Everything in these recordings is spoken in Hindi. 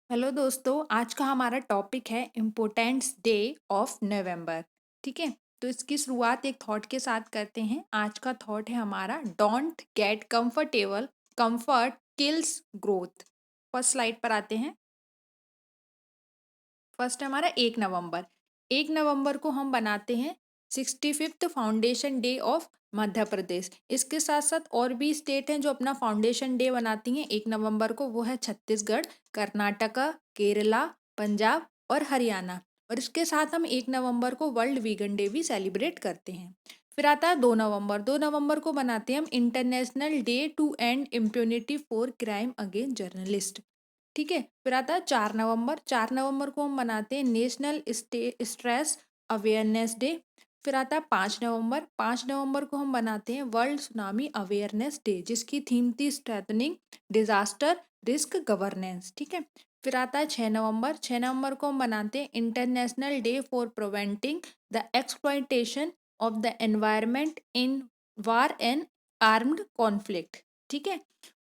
हेलो दोस्तों, आज का हमारा टॉपिक है इम्पोर्टेंस डे ऑफ नवंबर। ठीक है, तो इसकी शुरुआत एक थॉट के साथ करते हैं। आज का थॉट है हमारा, don't get comfortable, comfort kills growth. First slide पर आते हैं। फर्स्ट हमारा 1 नवंबर। 1 नवंबर को हम बनाते हैं 65th foundation day of Madhya Pradesh. इसके साथ साथ और भी स्टेट हैं जो अपना फाउंडेशन डे बनाती हैं 1 नवंबर को। वो है छत्तीसगढ़, कर्नाटका, केरला, पंजाब और हरियाणा। और इसके साथ हम 1 नवंबर को वर्ल्ड वीगन डे भी सेलिब्रेट करते हैं। फिर आता है 2 नवंबर। 2 नवंबर को बनाते हैं हम international day to end impunity for crime against journalist. ठीक है, फिर आता है 4 नवंबर। 4 नवंबर को हम मनाते हैं नेशनल स्ट्रेस अवेयरनेस डे। फिर आता है 5 नवंबर। 5 नवंबर को हम बनाते हैं वर्ल्ड सुनामी अवेयरनेस डे, जिसकी थीम थी स्ट्रेथनिंग डिजास्टर रिस्क गवर्नेंस। ठीक है, फिर आता है 6 नवंबर। 6 नवंबर को हम बनाते हैं international day for preventing the exploitation of the environment in war and armed conflict. ठीक है,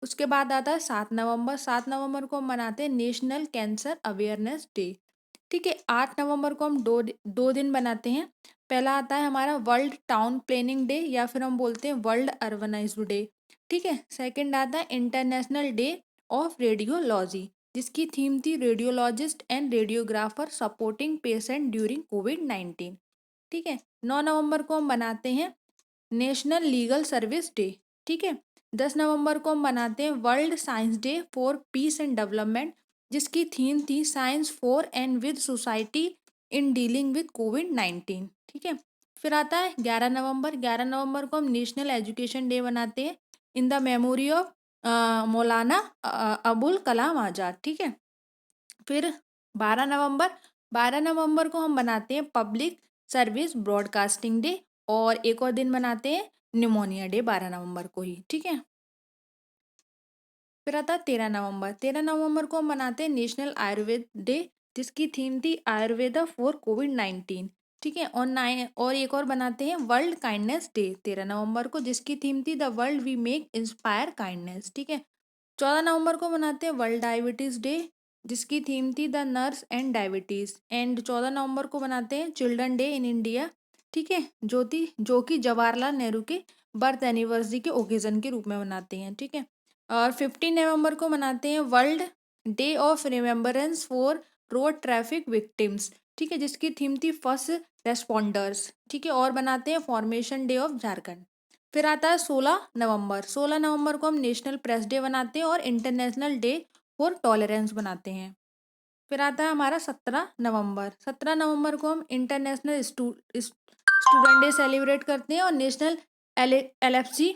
उसके बाद आता है 7 नवंबर। 7 नवंबर को हम मनाते हैं नेशनल कैंसर अवेयरनेस डे। ठीक है, 8 नवंबर को हम दो दिन बनाते हैं। पहला आता है हमारा वर्ल्ड टाउन प्लानिंग डे, या फिर हम बोलते हैं वर्ल्ड अर्बनाइज्ड डे। ठीक है, सेकंड आता है इंटरनेशनल डे ऑफ रेडियोलॉजी, जिसकी थीम थी radiologist and radiographer supporting patient during कोविड-19। ठीक है, 9 नवंबर को हम बनाते हैं नेशनल लीगल सर्विस डे। ठीक है, 10 नवंबर को हम मनाते हैं world science day for peace and development, जिसकी थीम थी science for and with society in dealing with कोविड-19। ठीक है, फिर आता है 11 नवंबर। 11 नवंबर को हम नेशनल एजुकेशन डे मनाते हैं in the memory of Maulana Abul Kalam Azad. ठीक है, फिर 12 नवंबर। 12 नवंबर को हम बनाते हैं पब्लिक सर्विस ब्रॉडकास्टिंग डे, और एक और दिन मनाते हैं निमोनिया डे 12 नवंबर को ही। ठीक है, फिर आता है 13 नवंबर। 13 नवंबर को हम मनाते हैं नेशनल आयुर्वेद डे, जिसकी थीम थी आयुर्वेदा फॉर कोविड-19। ठीक है, और एक और बनाते हैं वर्ल्ड काइंडनेस डे 13 नवंबर को, जिसकी थीम थी the world we make inspire kindness. ठीक है, 14 नवंबर को मनाते हैं वर्ल्ड डायबिटीज डे, जिसकी थीम थी the nurse and diabetes. And 14 नवंबर को मनाते हैं चिल्ड्रन डे इन इंडिया। ठीक है, जो कि जवाहरलाल नेहरू के बर्थ एनिवर्सरी के ओकेजन के रूप में मनाते हैं। ठीक है, और 15 नवंबर को मनाते हैं world day of remembrance for road traffic victims. ठीक है, जिसकी थीम थी फर्स्ट रेस्पॉन्डर्स। ठीक है, और बनाते हैं फॉर्मेशन डे ऑफ झारखंड। फिर आता है 16 नवंबर। 16 नवंबर को हम नेशनल प्रेस डे बनाते हैं और इंटरनेशनल डे फॉर टॉलरेंस बनाते हैं। फिर आता है हमारा 17 नवंबर। 17 नवंबर को हम इंटरनेशनल स्टूडेंट डे सेलिब्रेट करते हैं और नेशनल एलएफसी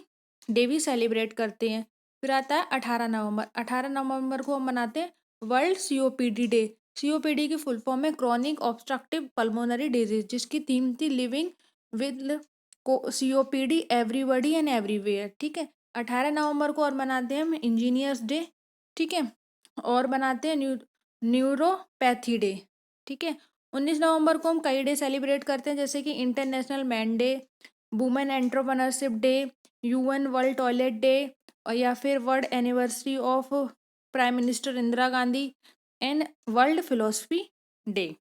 डे भी सेलिब्रेट करते हैं। फिर आता है 18 नवंबर। 18 नवंबर को हम मनाते हैं वर्ल्ड सीओपीडी डे। सीओपीडी की फुल फॉर्म है क्रॉनिक ऑब्स्ट्रक्टिव पल्मोनरी डिजीज, जिसकी थीम थी लिविंग विद को सीओपीडी एवरीबडी एंड एवरीवेयर। ठीक है, 18 नवंबर को और मनाते हैं हम इंजीनियर्स डे। ठीक है, और बनाते हैं न्यूरोपैथी डे। ठीक है, 19 नवंबर को हम कई डे सेलिब्रेट करते हैं, जैसे कि international man day, women entrepreneurship day, UN world toilet day, और या फिर world anniversary of prime minister Indira Gandhi and world philosophy day.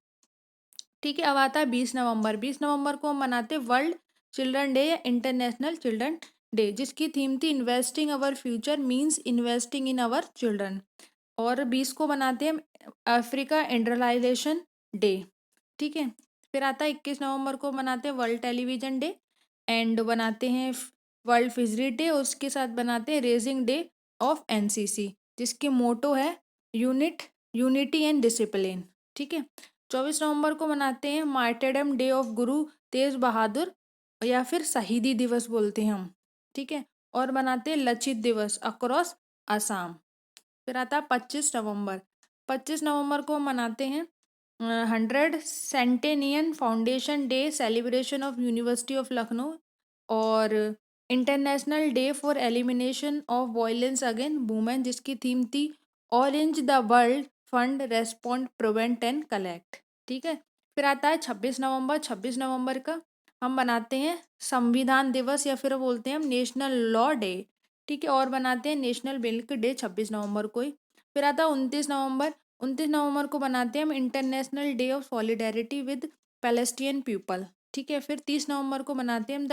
ठीक है, अब आता है 20 नवंबर। 20 नवंबर को हम मनाते हैं वर्ल्ड चिल्ड्रन डे या इंटरनेशनल चिल्ड्रन डे, जिसकी थीम थी investing our future means investing in our children. और 20 को मनाते हैं अफ्रीका इंडस्ट्रियलाइजेशन डे। ठीक है, फिर आता है 21 नवंबर को मनाते हैं वर्ल्ड टेलीविजन डे, एंड बनाते हैं वर्ल्ड फिजरी डे, उसके साथ बनाते हैं रेजिंग डे ऑफ एनसीसी, जिसकी मोटो है यूनिट यूनिटी एंड डिसिप्लिन। ठीक है, 24 नवंबर को मनाते हैं मार्टेडम डे ऑफ गुरु तेज बहादुर, या फिर शहीदी दिवस बोलते हैं हम। ठीक है, और मनाते हैं लचित दिवस अक्रॉस असम। फिर आता है 25 नवंबर। 25 नवंबर को हम मनाते हैं 100 centennial foundation day celebration of university of Lucknow, और international day for elimination of violence against women, जिसकी थीम थी orange the world fund respond prevent and collect. ठीक है, फिर आता है 26 नवंबर। 26 नवंबर का हम बनाते हैं संविधान दिवस, या फिर बोलते हैं हम नेशनल लॉ डे। ठीक है, और बनाते हैं नेशनल मिल्क डे 26 नवंबर को ही। फिर आता है 29 नवंबर। 29 नवंबर को मनाते हैं हम international day of solidarity with Palestine people. ठीक है, फिर 30 नवंबर को मनाते हैं हम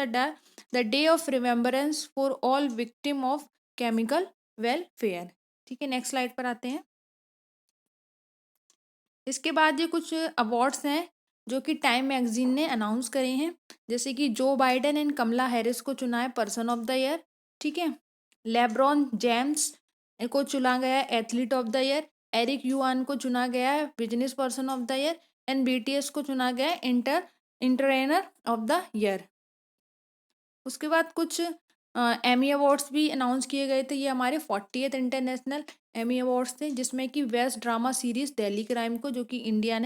the day of remembrance for all victim of chemical welfare. ठीक है, नेक्स्ट स्लाइड पर आते हैं। इसके बाद ये कुछ अवार्ड्स हैं जो कि टाइम मैगजीन ने अनाउंस करे हैं, जैसे कि Joe Biden and Kamala Harris को चुना है पर्सन ऑफ द ईयर। ठीक है, लेब्रॉन जेम्स को चुना गया है athlete of the year, Eric Yuan को चुना गया है business person of the year and BTS को चुना गया है इंटरटेनर ऑफ द ईयर। उसके बाद कुछ एमी अवार्ड्स भी अनाउंस किए गए थे। ये हमारे 40th इंटरनेशनल एमी अवार्ड्स थे, जिसमें कि best drama series Delhi Crime को, जो कि इंडिया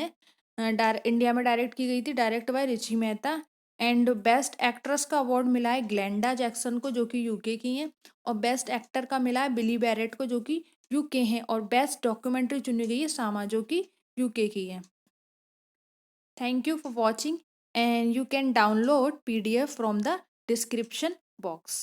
में डायरेक्ट की गई थी, direct by Richie Mehta. And best actress का अवार्ड मिला है ग्लेंडा जैक्सन को, जो कि यूके की हैं। और बेस्ट एक्टर का मिला है बिली बैरेट को, जो कि यूके हैं। और बेस्ट डॉक्यूमेंट्री चुनी गई है सामा, जो कि यूके की है। Thank you for watching, and you can download PDF from the description box.